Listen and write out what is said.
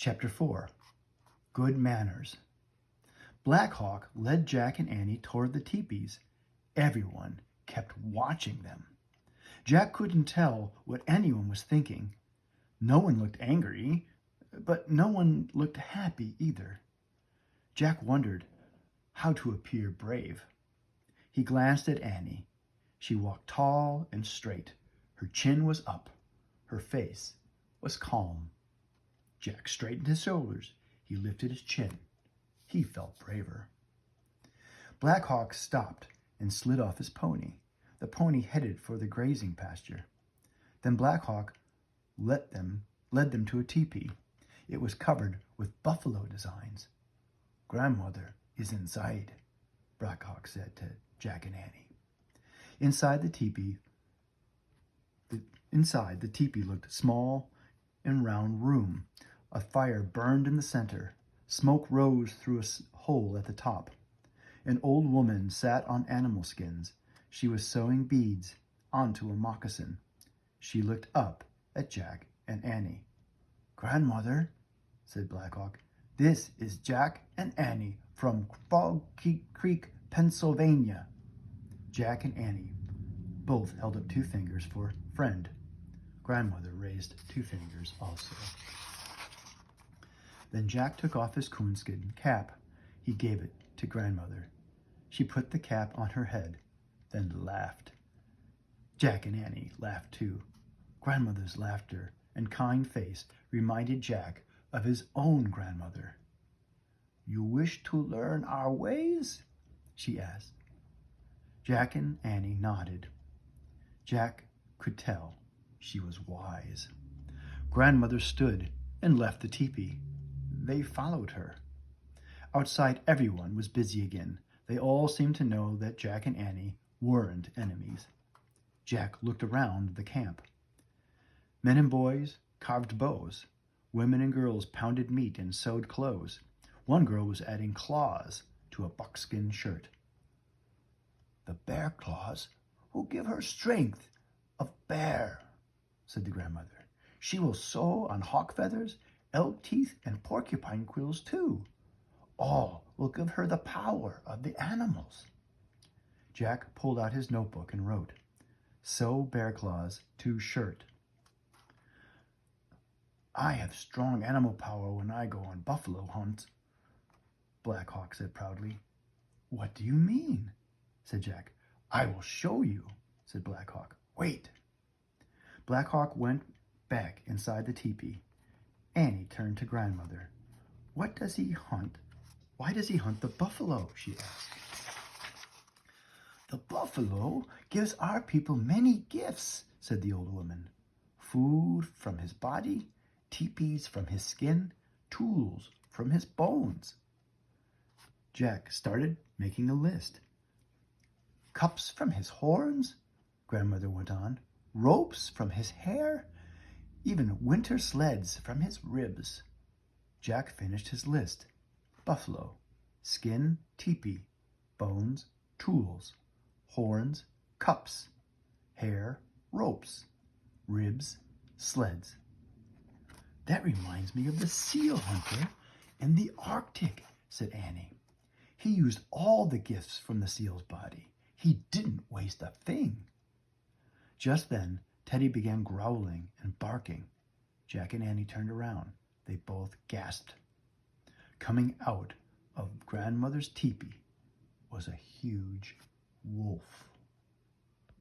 Chapter 4. Good Manners. Black Hawk led Jack and Annie toward the teepees. Everyone kept watching them. Jack couldn't tell what anyone was thinking. No one looked angry, but no one looked happy either. Jack wondered how to appear brave. He glanced at Annie. She walked tall and straight. Her chin was up. Her face was calm. Jack straightened his shoulders. He lifted his chin. He felt braver. Black Hawk stopped and slid off his pony. The pony headed for the grazing pasture. Then Black Hawk led them to a teepee. It was covered with buffalo designs. "Grandmother is inside," Black Hawk said to Jack and Annie. Inside the teepee looked small and round room. A fire burned in the center. Smoke rose through a hole at the top. An old woman sat on animal skins. She was sewing beads onto a moccasin. She looked up at Jack and Annie. "Grandmother," said Black Hawk, "this is Jack and Annie from Frog Creek, Pennsylvania." Jack and Annie both held up 2 fingers for friend. Grandmother raised 2 fingers also. Then Jack took off his coonskin cap. He gave it to Grandmother. She put the cap on her head, then laughed. Jack and Annie laughed too. Grandmother's laughter and kind face reminded Jack of his own grandmother. "You wish to learn our ways?" she asked. Jack and Annie nodded. Jack could tell she was wise. Grandmother stood and left the teepee. They followed her. Outside, everyone was busy again. They all seemed to know that Jack and Annie weren't enemies. Jack looked around the camp. Men and boys carved bows. Women and girls pounded meat and sewed clothes. One girl was adding claws to a buckskin shirt. "The bear claws will give her strength of bear," said the grandmother. "She will sew on hawk feathers, elk teeth, and porcupine quills too. All will give her the power of the animals." Jack pulled out his notebook and wrote, "Sew bear claws to shirt." "I have strong animal power when I go on buffalo hunts," Black Hawk said proudly. "What do you mean?" said Jack. "I will show you," said Black Hawk. "Wait." Black Hawk went back inside the teepee. Annie turned to Grandmother. "What does he hunt? Why does he hunt the buffalo?" she asked. "The buffalo gives our people many gifts," said the old woman. "Food from his body, teepees from his skin, tools from his bones." Jack started making a list. "Cups from his horns," Grandmother went on. "Ropes from his hair, even winter sleds from his ribs." Jack finished his list. Buffalo, skin, teepee, bones, tools, horns, cups, hair, ropes, ribs, sleds. "That reminds me of the seal hunter in the Arctic," said Annie. "He used all the gifts from the seal's body. He didn't waste a thing." Just then, Teddy began growling and barking. Jack and Annie turned around. They both gasped. Coming out of Grandmother's teepee was a huge wolf.